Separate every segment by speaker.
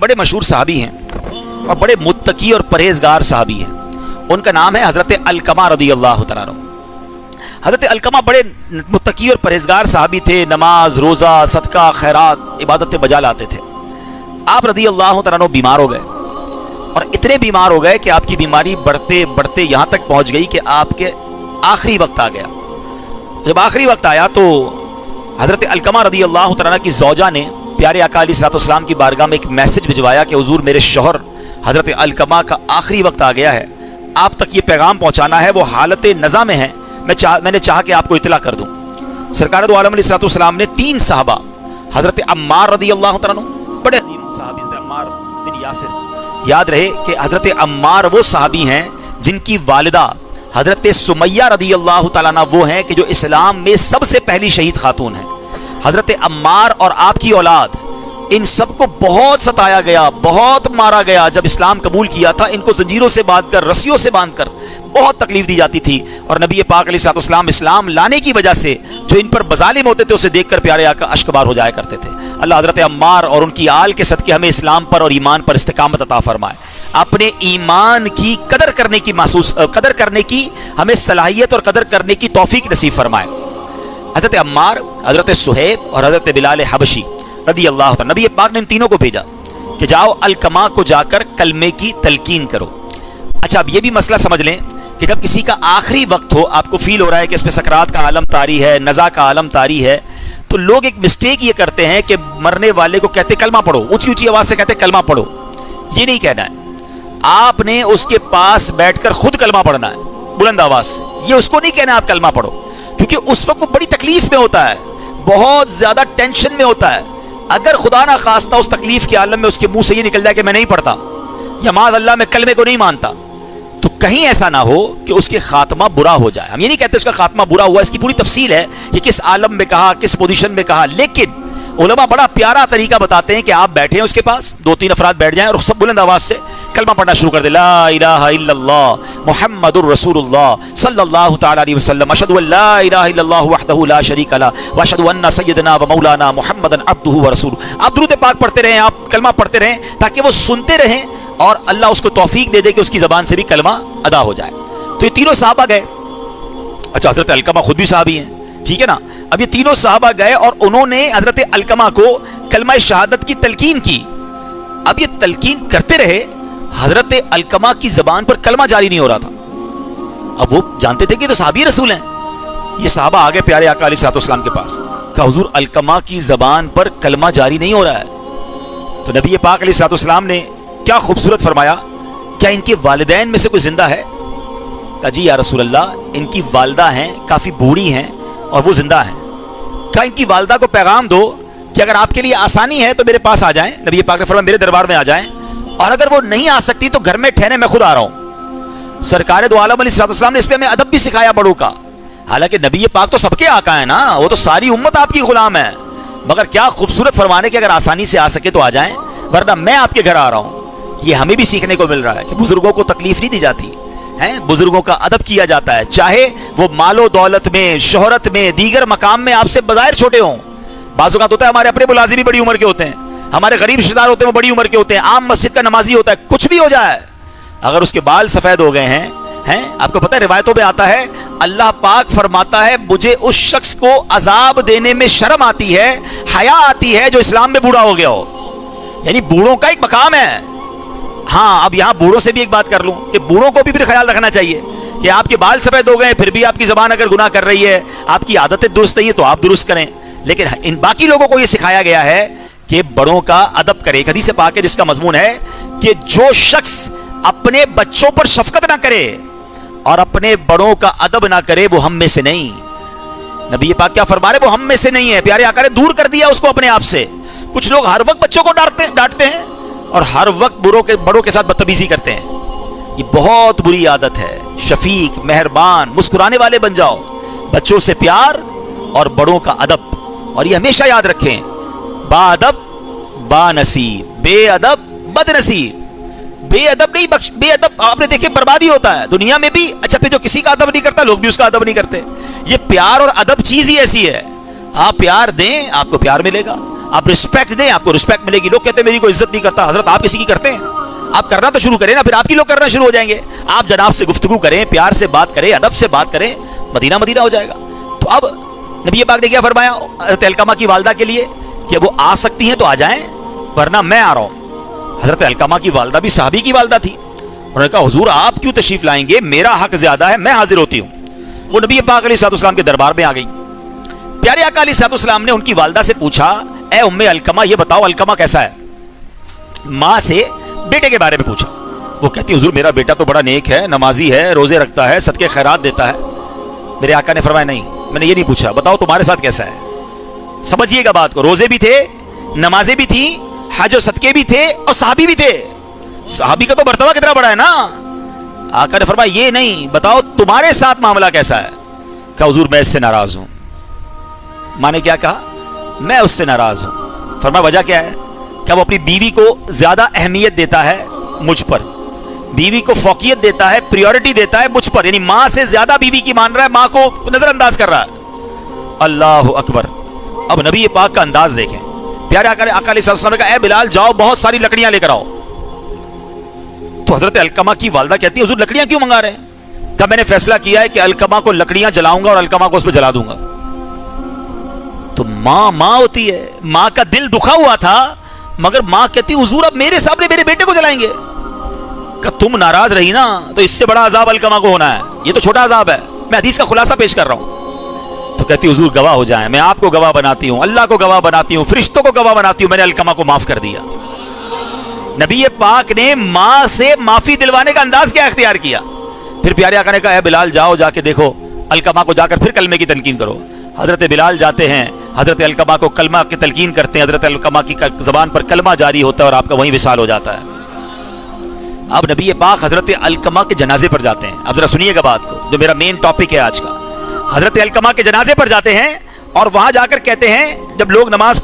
Speaker 1: बड़े मशहूर सहाबी हैं और बड़े मुत्तकी और परहेजगार सहाबी हैं। उनका नाम है हज़रत अलकमा रज़ियल्लाहु तआला अन्हु। हज़रत अलकमा बड़े मुत्तकी और परहेजगार सहाबी थे। नमाज, रोज़ा, सदका, खैरात, इबादतें बजा लाते थे। आप रज़ियल्लाहु तआला अन्हु बीमार हो गए और इतने बीमार हो गए कि आपकी बीमारी बढ़ते बढ़ते यहाँ तक पहुँच गई कि आपके आखिरी वक्त आ गया। जब आखिरी वक्त आया तो हज़रत अलकमा रज़ियल्लाहु तआला की ज़ौजा ने प्यारे आका अलैहिस्सलाम की बारगाह में एक मैसेज भिजवाया कि हुज़ूर मेरे शौहर हज़रत अलकमा का आखिरी वक्त आ गया है, आप तक ये पैगाम पहुँचाना है, वो हालत नज़ा में है, मैंने चाहा कि आपको इत्तला कर दूँ। सरकार दो आलम अलैहिस्सलाम ने 3 सहाबा हज़रत अम्मार रज़ियल्लाहु तआला अन्हु, बड़े अजीम सहाबी हज़रत अम्मार बिन यासिर, याद रहे कि हज़रत अम्मार वो सहाबी हैं जिनकी वालिदा हज़रत सुमैया रज़ियल्लाहु तआला अन्हा वो हैं कि जो इस्लाम में सबसे पहली शहीद खातून है। हज़रत अम्मार और आपकी औलाद, इन सबको बहुत सताया गया, बहुत मारा गया। जब इस्लाम कबूल किया था इनको जंजीरों से बांधकर, रस्सियों से बांधकर बहुत तकलीफ दी जाती थी। और नबी पाक अलैहिस्सलाम इस्लाम लाने की वजह से जो इन पर बज़ालिम होते थे उसे देखकर प्यारे आका अश्कबार हो जाया करते थे। अल्लाह हज़रत अम्मार और उनकी आल के सदके हमें इस्लाम पर और ईमान पर इस्तिकामत अता फरमाए। अपने ईमान की कदर करने की हमें सलाहियत और कदर करने की तौफीक नसीब फरमाए। हज़रत अम्मार, हज़रत सुहैब और हज़रत बिलाल हबशी रज़ियल्लाहु तआला, नबी पाक ने इन तीनों को भेजा कि जाओ अलकमा को जाकर कलमे की तलकीन करो। अच्छा, अब ये भी मसला समझ लें कि जब किसी का आखिरी वक्त हो, आपको फील हो रहा है कि इसमें सकरात का आलम तारी है, नज़ा का आलम तारी है, तो लोग एक मिस्टेक ये करते हैं कि मरने वाले को कहते कलमा पढ़ो, ऊंची ऊंची आवाज़ से कहते कलमा पढ़ो। ये नहीं कहना है, आपने उसके पास बैठकर खुद कलमा पढ़ना है बुलंद आवाज़ से। ये उसको नहीं कहना आप कलमा पढ़ो, क्योंकि उस वक्त वो बड़ी तकलीफ में होता है, बहुत ज़्यादा टेंशन में होता है। अगर खुदा ना खास्ता उस तकलीफ के आलम में उसके मुंह से ये निकल जाए कि मैं नहीं पढ़ता या माज़ अल्लाह मैं कलमे को नहीं मानता, तो कहीं ऐसा ना हो कि उसके खात्मा बुरा हो जाए। हम ये नहीं कहते उसका खात्मा बुरा हुआ, इसकी पूरी तफसील है कि किस आलम में कहा, किस पोजीशन में कहा, लेकिन उलमा बड़ा प्यारा तरीका बताते हैं कि आप बैठे हैं उसके पास, 2-3 अफराद बैठ जाएं और सब बुलंद आवाज़ से कलमा पढ़ना शुरू कर दे, ला इलाहा इल्लल्लाह मुहम्मदुर रसूलुल्लाह सल्लल्लाहु तआला अलैहि वसल्लम, अशहदु अन ला इलाहा इल्लल्लाह वहदहु ला शरीका लहु व अशहदु अन्ना सय्यदना व मौलाना मुहम्मदन अब्दुहु व रसूलुहु। आप दुरूद पाक पढ़ते रहें, आप कलमा पढ़ते रहें, ताकि वो सुनते रहें और अल्लाह उसको तौफीक दे दे कि उसकी ज़बान से भी कलमा अदा हो जाए। तो ये तीनों साहबा गए। अच्छा, हज़रत अलकमा खुद भी साहबी हैं, ठीक है ना। अब ये तीनों साहबा गए और उन्होंने हज़रत अलकमा को कलमा शहादत की तलकीन की। अब ये तलकीन करते रहे, हज़रत अलकमा की ज़बान पर कलमा जारी नहीं हो रहा था। अब वो जानते थे कि तो साहबी रसूल हैं। ये साहबा आ गए प्यारे आका अलैहिस्सलाम के पास, कहा हुज़ूर अलकमा की ज़बान पर कलमा जारी नहीं हो रहा है। तो नबी पाक अलैहिस्सलाम ने क्या खूबसूरत फरमाया, क्या इनके वालिदैन में से कोई जिंदा है? कहा जी या रसूल अल्लाह, इनकी वालदा हैं, काफ़ी बूढ़ी हैं और वो जिंदा हैं। क्या इनकी वालदा को पैगाम दो कि अगर आपके लिए आसानी है तो मेरे पास आ जाएं, नबी पाक ने फरमाया मेरे दरबार में आ जाएं, और अगर वो नहीं आ सकती तो घर में ठहरे, मैं खुद आ रहा हूँ। सरकार दो आलम अलैहिस्सलाम ने इस पर हमें अदब भी सिखाया बड़ों का। हालांकि नबी पाक तो सबके आका है ना, वो तो सारी उम्मत आपकी गुलाम है, मगर क्या खूबसूरत फरमाने कि अगर आसानी से आ सके तो आ जाएं, वरना मैं आपके घर आ रहा हूँ। ये हमें भी सीखने को मिल रहा है कि बुजुर्गों को तकलीफ नहीं दी जाती है, बुजुर्गों का अदब किया जाता है, चाहे वो मालो दौलत में, शोहरत में, दीगर मकाम में आपसे बज़ाहिर छोटे हों। बाज़ औक़ात होता है हमारे अपने मुलाज़िम भी बड़ी उम्र के होते हैं, हमारे गरीब रिश्तेदार होते हैं वो बड़ी उम्र के होते हैं, आम मस्जिद का नमाजी होता है, कुछ भी हो जाए, अगर उसके बाल सफ़ेद हो गए हैं, आपको पता है रिवायतों में आता है अल्लाह पाक फरमाता है मुझे उस शख्स को अजाब देने में शर्म आती है, हया आती है जो इस्लाम में बूढ़ा हो गया हो। यानी बूढ़ों का एक मकाम है। हाँ, अब यहाँ बूढ़ों से भी एक बात कर लूँ कि बूढ़ों को भी ख्याल रखना चाहिए कि आपके बाल सफ़ेद हो गए फिर भी आपकी ज़बान अगर गुनाह कर रही है, आपकी आदतें दुरुस्त नहीं है तो आप दुरुस्त करें, लेकिन इन बाकी लोगों को ये सिखाया गया है कि बड़ों का अदब करें। एक हदीस पाक है जिसका मजमून है कि जो शख्स अपने बच्चों पर शफकत ना करे और अपने बड़ों का अदब ना करे वो हम में से नहीं। नबी पाक क्या फरमा रहे, वो हम में से नहीं है। प्यारे आका ने दूर कर दिया उसको अपने आप से। कुछ लोग हर वक्त बच्चों को डांटते हैं और हर वक्त बड़ों के साथ बदतमीजी करते हैं। ये बहुत बुरी आदत है। शफीक, मेहरबान, मुस्कुराने वाले बन जाओ, बच्चों से प्यार और बड़ों का अदब। और ये हमेशा याद रखें, बाअदब बानसीब, बेअदब बदनसीब। बेअदब नहीं बेअदब आपने देखे बर्बादी होता है दुनिया में भी। अच्छा, फिर जो किसी का अदब नहीं करता लोग भी उसका अदब नहीं करते। ये प्यार और अदब चीज ही ऐसी है, आप प्यार दें आपको प्यार मिलेगा, آپ رسپیکٹ دیں, آپ کو رسپیکٹ ملے گی. لوگ کہتے ہیں میری کوئی عزت نہیں کرتا. حضرت آپ کسی کی کرتے ہیں؟ آپ کرنا تو شروع کریں نا, پھر آپ کی لوگ کرنا شروع ہو جائیں گے. آپ جناب سے گفتگو کریں, پیار سے بات کریں, ادب سے بات کریں, مدینہ مدینہ ہو جائے گا. تو اب نبی پاک نے کیا فرمایا حضرت علقمہ کی والدہ کے لیے کہ وہ آ سکتی ہیں تو آ جائیں, ورنہ میں آ رہا ہوں. حضرت علقمہ کی والدہ بھی صحابی کی والدہ تھی. انہوں نے کہا حضور آپ کیوں تشریف لائیں گے, میرا حق زیادہ ہے, میں حاضر ہوتی ہوں. وہ نبی پاک علیہ الصلوۃ والسلام کے دربار میں آ گئی. پیارے آقا علیہ الصلوۃ والسلام نے ان کی والدہ سے پوچھا, اے ام علقمہ یہ بتاؤ علقمہ کیسا ہے؟ ماں سے بیٹے کے بارے میں پوچھا. وہ کہتی حضور میرا بیٹا تو بڑا نیک ہے, نمازی ہے, روزے رکھتا ہے, صدقے خیرات دیتا ہے. میرے آقا نے فرمایا نہیں, میں نے یہ نہیں پوچھا, بتاؤ تمہارے ساتھ کیسا ہے. سمجھیے گا بات کو, روزے بھی تھے, نمازیں بھی تھی, حج و صدقے بھی تھے, اور صحابی بھی تھے. صحابی کا تو مرتبہ کتنا بڑا ہے نا. آقا نے فرمایا یہ نہیں, بتاؤ تمہارے ساتھ معاملہ کیسا ہے. کہا حضور میں اس سے ناراض ہوں. ماں نے کیا کہا؟ میں اس سے ناراض ہوں. فرمایا وجہ کیا ہے؟ کہ وہ اپنی بیوی کو زیادہ اہمیت دیتا ہے مجھ پر, بیوی کو فوقیت دیتا ہے, پریورٹی دیتا ہے مجھ پر. یعنی ماں سے زیادہ بیوی کی مان رہا ہے, ماں کو نظر انداز کر رہا ہے. اللہ اکبر. اب نبی پاک کا انداز دیکھیں. پیارے آقا علیہ السلام نے کہا اے بلال جاؤ بہت ساری لکڑیاں لے کر آؤ. تو حضرت علقمہ کی والدہ کہتی ہے حضور لکڑیاں کیوں منگا رہے ہیں؟ کہ میں نے فیصلہ کیا ہے کہ علقمہ کو لکڑیاں جلاؤں گا اور علقمہ کو اس پہ جلا دوں گا. تو ماں ہوتی ہے, ماں کا دل دکھا ہوا تھا, مگر ماں کہتی حضور اب میرے سامنے میرے بیٹے کو جلائیں گے. کہ تم ناراض رہی نا تو اس سے بڑا عذاب علقمہ کو ہونا ہے, یہ تو چھوٹا عذاب ہے. میں حدیث کا خلاصہ پیش کر رہا ہوں. تو کہتی حضور گواہ ہو جائیں, میں آپ کو گواہ بناتی ہوں, اللہ کو گواہ بناتی ہوں, فرشتوں کو گواہ بناتی ہوں, میں نے علقمہ کو معاف کر دیا. نبی پاک نے ماں سے معافی دلوانے کا انداز کیا اختیار کیا. پھر پیارے آقا نے کہا اے بلال جاؤ جا کے دیکھو علقمہ کو, جا کر پھر کلمے کی تلقین کرو. حضرت بلال جاتے ہیں, حضرت علقمہ کو کلمہ کی تلقین کرتے ہیں, حضرت علقمہ کی زبان پر کلمہ جاری ہوتا ہے اور آپ کا وہیں وصال ہو جاتا ہے. اب نبی پاک حضرت علقمہ کے جنازے پر جاتے ہیں. اب ذرا سنیے گا بات کو, جو میرا مین ٹاپک ہے آج کا. حضرت علقمہ کے جنازے پر جاتے ہیں اور وہاں جا کر کہتے ہیں, جب لوگ نماز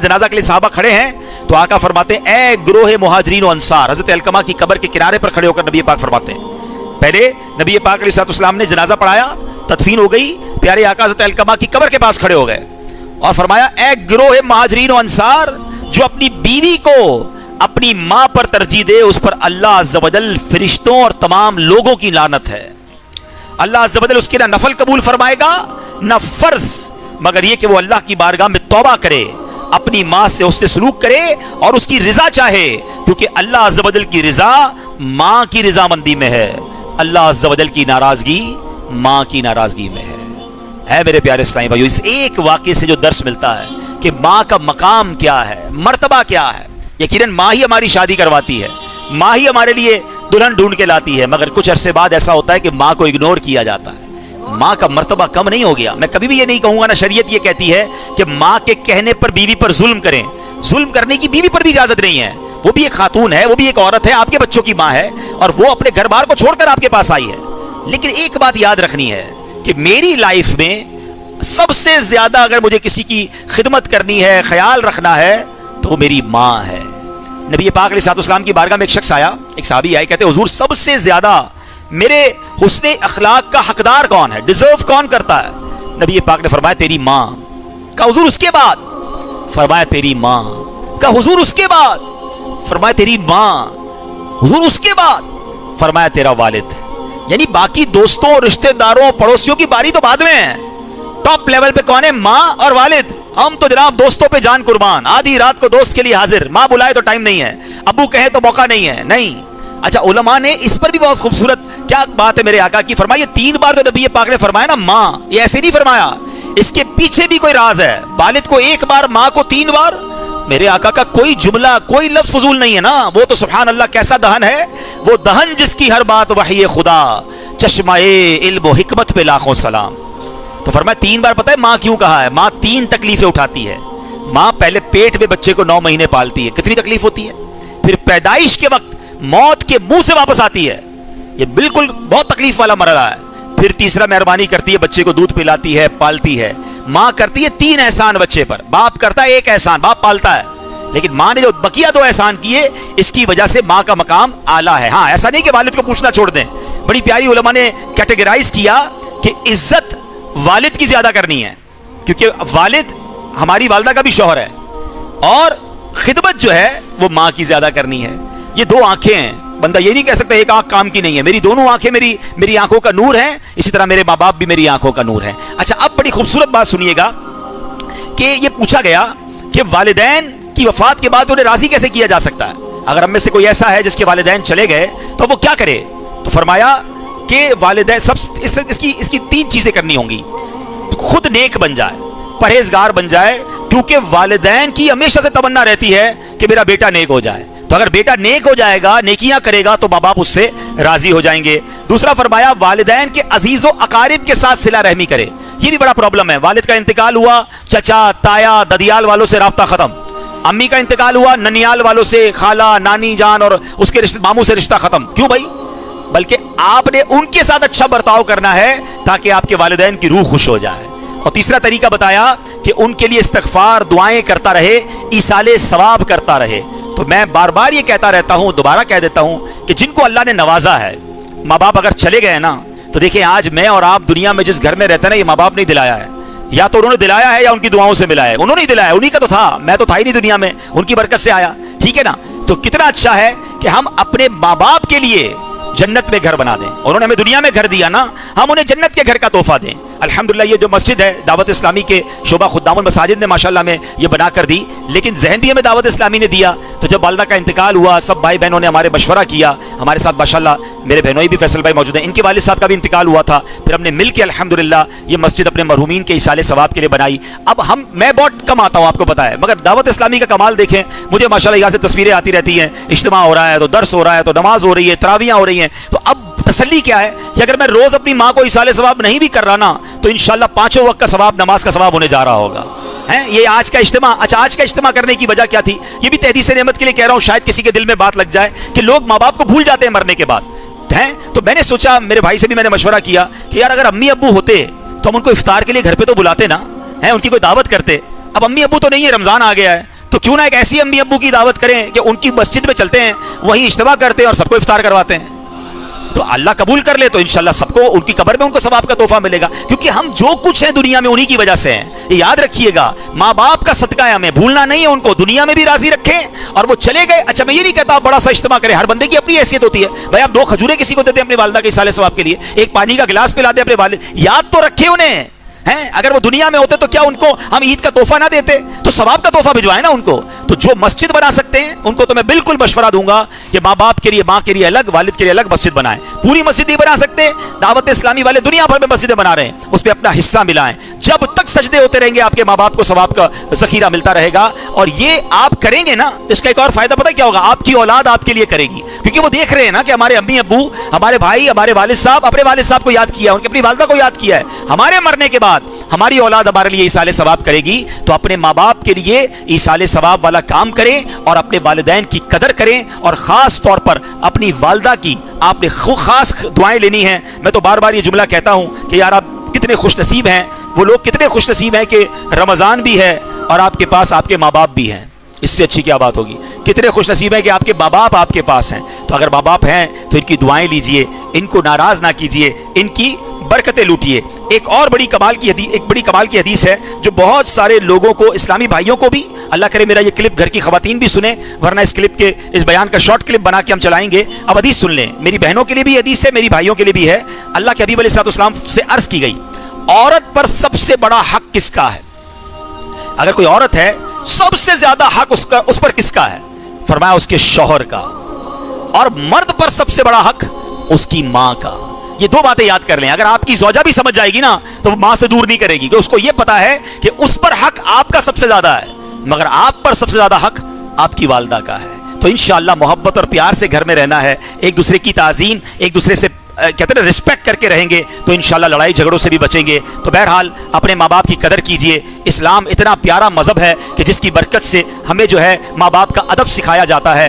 Speaker 1: جنازہ کے لیے صحابہ کھڑے ہیں تو آقا فرماتے ہیں اے گروہ مہاجرین و انصار. حضرت علقمہ کی قبر کے کنارے پر کھڑے ہو کر نبی پاک فرماتے ہیں, پہلے نبی پاک علیہ السلام نے جنازہ پڑھایا, تدفین ہو گئی, پیارے آقا حضرت علقمہ کی قبر کے پاس کھڑے ہو گئے اور فرمایا اے گروہ مہاجرین و انصار, جو اپنی بیوی کو اپنی ماں پر ترجیح دے اس پر اللہ عز و جل فرشتوں اور تمام لوگوں کی لعنت ہے. اللہ عز و جل اس کے نہ نفل قبول فرمائے گا نہ فرض, مگر یہ کہ وہ اللہ کی بارگاہ میں توبہ کرے, اپنی ماں سے حسن سلوک کرے اور اس کی رضا چاہے, کیونکہ اللہ عز و جل کی رضا ماں کی رضامندی میں ہے, اللہ عز و جل کی ناراضگی ماں کی ناراضگی میں ہے. میرے پیارے اسلامی بھائیو, اس ایک واقعے سے جو درس ملتا ہے کہ ماں کا مقام کیا ہے, مرتبہ کیا ہے. یقیناً ماں ہی ہماری شادی کرواتی ہے, ماں ہی ہمارے لیے دلہن ڈھونڈ کے لاتی ہے, مگر کچھ عرصے بعد ایسا ہوتا ہے کہ ماں کو اگنور کیا جاتا ہے. ماں کا مرتبہ کم نہیں ہو گیا. میں کبھی بھی یہ نہیں کہوں گا, نہ شریعت یہ کہتی ہے کہ ماں کے کہنے پر بیوی پر ظلم کریں. ظلم کرنے کی بیوی پر بھی اجازت نہیں ہے. وہ بھی ایک خاتون ہے, وہ بھی ایک عورت ہے, آپ کے بچوں کی ماں ہے, اور وہ اپنے گھر بار کو چھوڑ کر آپ کے پاس آئی ہے. لیکن ایک بات یاد رکھنی ہے کہ میری لائف میں سب سے زیادہ اگر مجھے کسی کی خدمت کرنی ہے, خیال رکھنا ہے, تو وہ میری ماں ہے. نبی پاک علیہ السلام کی بارگاہ میں ایک شخص آیا, ایک صحابی آئے, کہتے حضور سب سے زیادہ میرے حسن اخلاق کا حقدار کون ہے, ڈیزرو کون کرتا ہے؟ نبی پاک نے فرمایا تیری ماں. کہا حضور اس کے بعد؟ فرمایا تیری ماں. کہا حضور اس کے بعد؟ فرمایا تیری ماں. حضور اس کے بعد؟ فرمایا تیرا والد. یعنی باقی دوستوں, رشتہ داروں, پڑوسیوں کی باری تو بعد میں ہے, ٹاپ لیول پہ کون ہے؟ ماں اور والد. ہم تو جناب دوستوں پہ جان قربان, آدھی رات کو دوست کے لیے حاضر, ماں بلائے تو ٹائم نہیں ہے, ابو کہے تو موقع نہیں ہے. نہیں. اچھا علماء نے اس پر بھی بہت خوبصورت کیا بات ہے میرے آقا کی, فرمایا یہ 3 بار تو نبی پاک نے فرمایا نا ماں, یہ ایسے نہیں فرمایا, اس کے پیچھے بھی کوئی راز ہے. والد کو 1 بار, ماں کو 3 بار. میرے آقا کا کوئی جملہ, کوئی لفظ فضول نہیں ہے نا. وہ تو سبحان اللہ کیسا دہن ہے, وہ دہن جس کی ہر بات وحی خدا, چشمہ علم و حکمت پہ لاکھوں سلام. تو فرمایا 3 بار. پتہ ہے ماں کیوں کہا ہے؟ ماں 3 تکلیفیں اٹھاتی ہے. ماں پہلے پیٹ میں بچے کو 9 مہینے پالتی ہے, کتنی تکلیف ہوتی ہے. پھر پیدائش کے وقت موت کے منہ سے واپس آتی ہے, یہ بالکل بہت تکلیف والا مرحلہ ہے. پھر تیسرا مہربانی کرتی ہے, بچے کو دودھ پلاتی ہے, پالتی ہے. ماں کرتی ہے 3 احسان بچے پر, باپ کرتا ہے 1 احسان, باپ پالتا ہے. لیکن ماں نے جو بقیہ 2 احسان کیے, اس کی وجہ سے ماں کا مقام اعلیٰ ہے. ہاں ایسا نہیں کہ والد کو پوچھنا چھوڑ دیں. بڑی پیاری علماء نے کیٹیگرائز کیا کہ عزت والد کی زیادہ کرنی ہے, کیونکہ والد हमारी वालदा का भी शौहर है, और खिदमत जो है वो माँ की ज्यादा करनी है। ये दो आंखें हैं, बंदा ये नहीं कह सकता एक आंख काम की नहीं है। मेरी दोनों आंखें मेरी आंखों का नूर है, इसी तरह मेरे माँ बाप भी मेरी आंखों का नूर है। अच्छा, अब बड़ी खूबसूरत बात सुनिएगा कि ये पूछा गया कि वालिदैन की वफात के बाद उन्हें राजी कैसे किया जा सकता है। अगर हम में से कोई ऐसा है जिसके वालिदैन चले गए तो वो क्या करे, तो फरमाया कि वालिदैन सब इसकी तीन चीजें करनी होंगी। खुद नेक बन जाए, परहेजगार बन जाए, क्योंकि वालिदैन की हमेशा से तमन्ना रहती है कि मेरा बेटा नेक हो जाए। तो अगर बेटा नेक हो जाएगा, नेकियां करेगा, तो माँ बाप उससे राजी हो जाएंगे। दूसरा फरमाया वालिदैन के अजीजों अकारिब के साथ सिला रहमी करे। ये भी बड़ा प्रॉब्लम है, वालिद का इंतकाल हुआ, चचा ताया ददियाल वालों से राब्ता खत्म, अम्मी का इंतकाल हुआ, ननियाल वालों से, खाला नानी जान और उसके रिश्ते मामू से रिश्ता खत्म। क्यों भाई? बल्कि आपने उनके साथ अच्छा बर्ताव करना है ताकि आपके वालिदैन की रूह खुश हो जाए। और तीसरा तरीका बताया कि उनके लिए इस्तगफार दुआएं करता रहे, ईसाले सवाब करता रहे। तो मैं बार बार ये कहता रहता हूं, दोबारा कह देता हूं कि जिनको अल्लाह ने नवाजा है, माँ बाप अगर चले गए ना, तो देखिए आज मैं और आप दुनिया में जिस घर में रहते हैं ना, ये माँ बाप नहीं दिलाया है, या तो उन्होंने दिलाया है या उनकी दुआओं से मिला है। उन्होंने ही दिलाया, उन्हीं का तो था, मैं तो था ही नहीं दुनिया में, उनकी बरकत से आया। ठीक है ना? तो कितना अच्छा है कि हम अपने माँ बाप के लिए जन्नत में घर बना दें। उन्होंने हमें दुनिया में घर दिया ना, हम उन्हें जन्नत के घर का तोहफा दें। अल्हम्दुलिल्लाह ये जो मस्जिद है दावत इस्लामी के शोबा खुद्दामुल मसाजिद ने माशाल्लाह में ये बना कर दी, लेकिन जहन भी हमें दावत इस्लामी ने दिया। तो जब वालिदा का इंतकाल हुआ, सब भाई बहनों ने हमारे मशवरा किया, हमारे साथ माशाल्लाह मेरे बहनोई भी फैसल भाई मौजूद हैं, इनके वालिद साहब का भी इंतकाल हुआ था। फिर हमने मिल के अल्हम्दुलिल्लाह ये मस्जिद अपने मरहूमीन के इसाले सवाब के लिए बनाई। अब मैं बहुत कम आता हूँ, आपको पता है, मगर दावत इस्लामी का कमाल देखें, मुझे माशाल्लाह यहाँ से तस्वीरें आती रहती हैं, इज्तिमा हो रहा है तो दर्स हो रहा है, तो नमाज हो रही है, तरावियाँ हो रही हैं। तो अब तसल्ली क्या है कि अगर मैं रोज अपनी माँ को इसाले सवाब नहीं भी कर रहा ना, तो इंशाल्लाह पांचों वक्त का सवाब, नमाज का सवाब होने जा रहा होगा। हैं ये आज का इज्तिमा। अच्छा, आज का इज्तिमा करने की वजह क्या थी? ये भी तहदीस नेमत के लिए कह रहा हूँ, शायद किसी के दिल में बात लग जाए कि लोग माँ बाप को भूल जाते हैं मरने के बाद, हैं। तो मैंने सोचा, मेरे भाई से भी मैंने मशवरा किया कि यार अगर अम्मी अब्बू होते तो हम उनको इफ्तार के लिए घर पे तो बुलाते ना, हैं, उनकी कोई दावत करते। अब अम्मी अब्बू तो नहीं है, रमजान आ गया है, तो क्यों ना एक ऐसी अम्मी अब्बू की दावत करें कि उनकी मस्जिद में चलते हैं, वहीं इज्तिमा करते हैं और सबको इफ्तार करवाते हैं। तो अल्लाह कबूल कर ले तो इंशाल्लाह सबको उनकी कब्र में उनको सवाब का तोहफा मिलेगा, क्योंकि हम जो कुछ है दुनिया में उन्हीं की वजह से हैं। ये याद रखिएगा, माँ बाप का सदका है, हमें भूलना नहीं है। उनको दुनिया में भी राजी रखें और वो चले गए। अच्छा, मैं ये नहीं कहता आप बड़ा सा इज्तिमा करें, हर बंदे की अपनी हैसियत होती है। भाई आप 2 खजूरें किसी को देते हैं अपनी वालिदा के इसाले सवाब के लिए, एक पानी का गिलास पिला दे अपने वालिद, याद तो रखे उन्हें, हैं। अगर वो दुनिया में होते तो क्या उनको हम ईद का तोहफा ना देते? तो सवाब का तोहफा भिजवाए ना उनको। तो जो मस्जिद बना सकते हैं उनको तो मैं बिल्कुल मशवरा दूंगा कि माँ बाप के लिए, माँ के लिए अलग, वालिद के लिए अलग मस्जिद बनाएं। पूरी मस्जिद नहीं बना सकते, दावत इस्लामी वाले दुनिया भर में मस्जिदें बना रहे हैं, उस पर अपना हिस्सा मिलाएं। जब तक सजदे होते रहेंगे आपके माँ बाप को सवाब का जखीरा मिलता रहेगा। और ये आप करेंगे ना, इसका एक और फायदा पता क्या होगा? आपकी औलाद आपके लिए करेगी, क्योंकि वो देख रहे हैं ना कि हमारे अम्मी अब्बू, हमारे भाई, हमारे वालिद साहब अपने वालिद साहब को याद किया, उनकी अपनी वालिदा को याद किया है। हमारे मरने के बाद हमारी औलाद हमारे लिए इसाले सवाब करेगी। तो अपने माँ बाप के लिए इसाले सवाब वाला काम करें और अपने वालिदैन की कदर करें, और खास तौर पर अपनी वालिदा की आपने खास दुआएं लेनी है। मैं तो बार बार ये जुमला कहता हूं कि यार आप कितने खुशनसीब हैं, वो लोग कितने खुशनसीब हैं कि रमजान भी है और आपके पास आपके माँ बाप भी हैं। इससे अच्छी क्या बात होगी? कितने खुशनसीब हैं कि आपके माँ बाप आपके पास हैं। तो अगर माँ बाप हैं तो इनकी दुआएं लीजिए, इनको नाराज ना कीजिए, इनकी बरकतें लूटिए। एक और बड़ी कमाल की हदीस है जो बहुत सारे लोगों को, इस्लामी भाइयों को भी, अल्लाह करे मेरा ये क्लिप घर की खवातीन भी सुने, वरना इस क्लिप के, इस बयान का शॉर्ट क्लिप बना के हम चलाएंगे। अब हदीस सुन लें, मेरी बहनों के लिए भी हदीस है, मेरी भाइयों के लिए भी है। अल्लाह के हबीब अलैहिस्सलाम से अर्ज की गई, औरत पर सबसे बड़ा हक किसका है? अगर कोई औरत है, सबसे ज्यादा हक उस पर किसका है? फरमाया उसके शौहर का। और मर्द पर सबसे बड़ा हक उसकी माँ का। ये 2 बातें याद कर लें। अगर आपकी ज़ौजा भी समझ जाएगी ना, तो वो माँ से दूर नहीं करेगी, कि उसको ये पता है कि उस पर हक आपका सबसे ज्यादा है, मगर आप पर सबसे ज्यादा हक आपकी वालिदा का है। तो इंशाअल्लाह मोहब्बत और प्यार से घर में रहना है, एक दूसरे की ताज़ीम, एक दूसरे से कहते हैं रिस्पेक्ट करके रहेंगे तो इंशाल्लाह लड़ाई झगड़ों से भी बचेंगे। तो बहरहाल अपने माँ बाप की कदर कीजिए। इस्लाम इतना प्यारा मज़हब है कि जिसकी बरकत से हमें जो है माँ बाप का अदब सिखाया जाता है।